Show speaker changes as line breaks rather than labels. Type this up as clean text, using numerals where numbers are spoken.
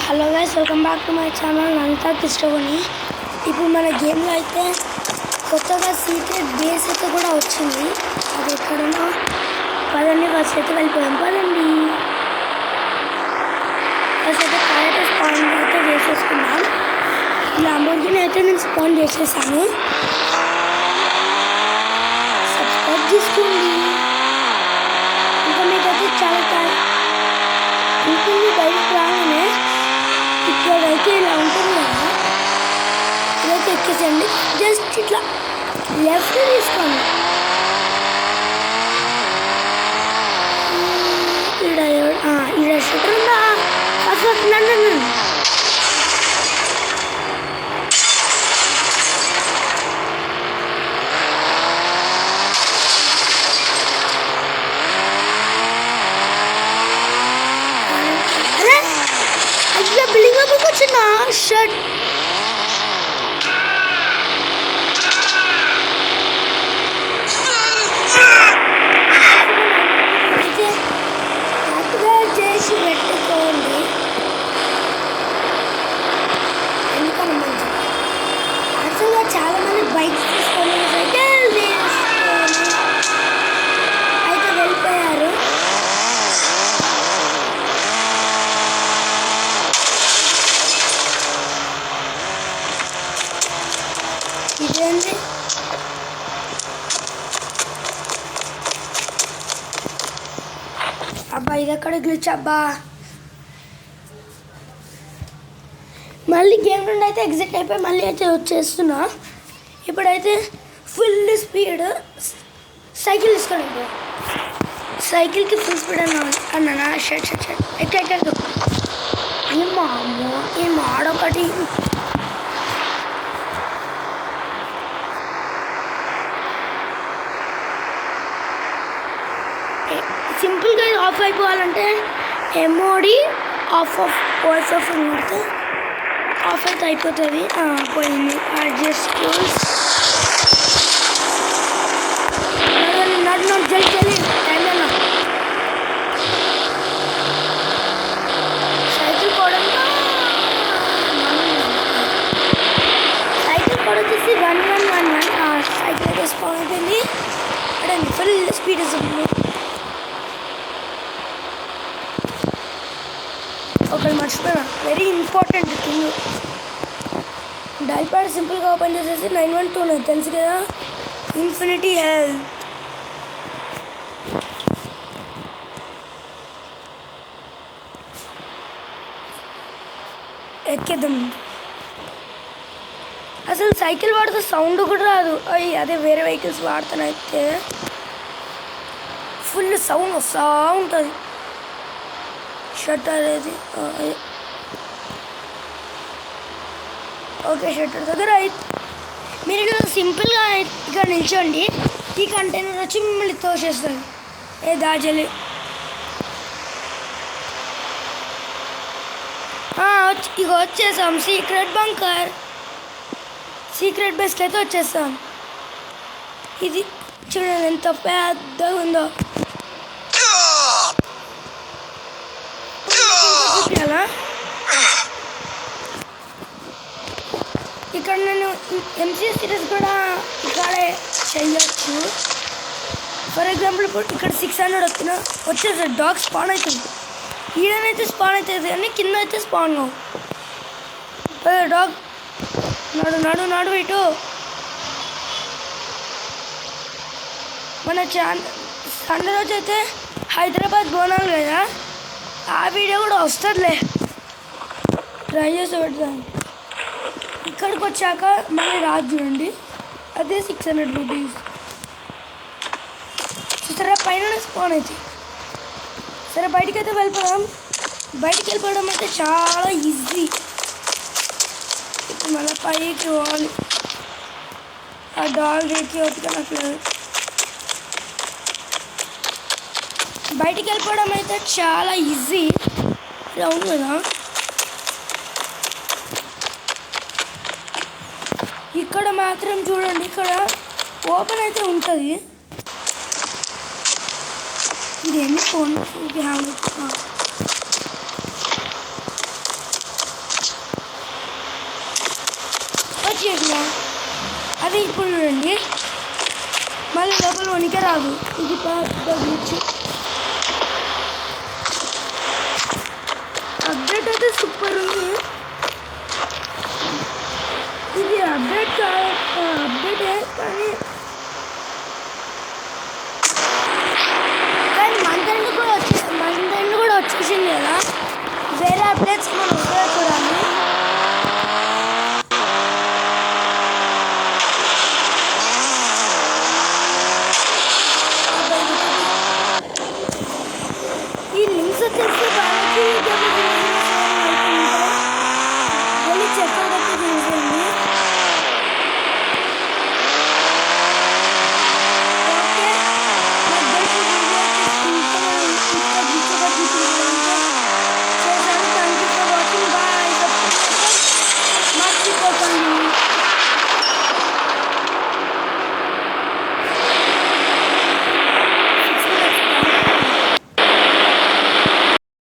Hello guys, welcome back to my channel నంతా కిష్టవని. ఇప్పుడు మన గేమ్లో అయితే కొత్తగా సీక్రెట్ బేస్ అయితే కూడా వచ్చింది. అది ఎక్కడనో పదండి, ఫస్ట్ అయితే వెళ్ళిపోయాం. పదండి, ఫస్ట్ అయితే కార్ స్పాన్ అయితే చేసేసుకున్నాం. లంబోర్గిని అయితే నేను స్పాన్ చేసేసాను. సబ్స్క్రైబ్ చేసుకోండి. ఇంకా మీకైతే చాలా ఉంటుంది. బయటకు రాగానే ఇక్కడైతే ఇలా ఉంటుంది కదా, ఇదైతే ఎక్కేసండి. జస్ట్ ఇట్లా లెఫ్ట్ తీసుకోండి. ఈడ షటర్ ఉందా? అసలు నన్ను బిల్డింగ్ లోపలికి వచ్చిన షర్ట్ చేసి పెట్టుకోండి. ఎందుకని మంచి యాక్చువల్గా చాలా మంది బైక్స్ తీసుకొని సైకిల్ తీసుకొని అయితే వెళ్ళిపోయారు. ఇదేంటి అబ్బా, ఇది ఎక్కడ గ్లిచ్ అబ్బా. మళ్ళీ గేమ్ నుండి అయితే ఎగ్జిట్ అయిపోయి మళ్ళీ అయితే వచ్చేస్తున్నా. ఇప్పుడైతే ఫుల్ స్పీడ్ సైకిల్ తీసుకోండి. సైకిల్కి ఫుల్ స్పీడ్ అన్నా షర్ట్ షర్ట్ షర్ట్ ఎక్కడ ఏమో అమ్మో ఈ మాడొకటి. సింపుల్గా ఆఫ్ అయిపోవాలంటే ఎంఓడి ఆఫ్ వాయిస్ ఆఫ్ కొడితే ఆఫ్ అయితే అయిపోతుంది. పోయింది. అడ్జస్ట్ నడు జల్లి టైంలో సైకిల్ కూడా వచ్చేసి 111 సైకిల్ అయితే స్పాన్ అయిపోయింది. అక్కడ ఫుల్ స్పీడ్ వస్తుంది. ఒకటి మర్చిపోయినా, very important thing. Dial pad సింపుల్గా ఓపెన్ చేసేసి 912 తెలుసు కదా, ఇన్ఫినిటీ హెల్త్. ఎక్కేద్దాం. అసలు సైకిల్ వాడితే సౌండ్ కూడా రాదు. అదే వేరే వెహికల్స్ వాడుతానైతే ఫుల్ సౌండ్ వస్తూ ఉంటుంది. షట్టర్ అది ఓకే, షట్టర్ దగ్గర మీరు ఇక్కడ సింపుల్గా ఇక్కడ నిల్చోండి. ఈ కంటైనర్ వచ్చి మిమ్మల్ని తోసేస్తుంది. దాజలి ఇక వచ్చేసాం. సీక్రెట్ బంకర్, సీక్రెట్ బేస్కి అయితే వచ్చేస్తాం. ఇది చూడండి ఎంత పెద్దగా ఉందో. ఇక్కడ నేను ఎంసీ సిరీస్ కూడా ఇక్కడే చేయొచ్చు. ఫర్ ఎగ్జాంపుల్ ఇప్పుడు ఇక్కడ 600 వచ్చేసి డాగ్ స్పాన్ అవుతుంది. ఈడనైతే స్పాన్ అవుతుంది కానీ కింద అయితే స్పాన్ కావు. డాగ్ నడు నడు నడు ఇటు. మన సండే రోజు అయితే హైదరాబాద్ బోనాలు కదా, ఆ వీడియో కూడా వస్తుందిలే, ట్రై చేసి పెడతాను. ఇక్కడికి వచ్చాక మళ్ళీ రాదు చూడండి, అదే 600 రూపీస్. సరే పైన స్పాన్ అయితే సరే బయటికి అయితే వెళ్ళిపోదాం. బయటికి వెళ్ళిపోవడం అయితే చాలా ఈజీ. ఇప్పుడు మళ్ళీ పైకి పోవాలి. ఆ డాగ్ రేకి ఓపిక నాకు లేదు. బయటికి వెళ్ళిపోవడం అయితే చాలా ఈజీ. అవును కదా, ఇక్కడ మాత్రం చూడండి, ఇక్కడ ఓపెన్ అయితే ఉంటుంది. ఇది ఎన్ని ఫోన్ ఇది పెద్ద గ్లిచ్. అప్డేట్ అయితే సూపర్ ఉంది. ఇది అప్డేట్ అప్డేటే కానీ మంత్ ఎండ్ కూడా వచ్చేసింది కదా. వేరే అప్డేట్స్ మనం ఉపయోగపడాలి. ఈ లింక్స్ వచ్చేసి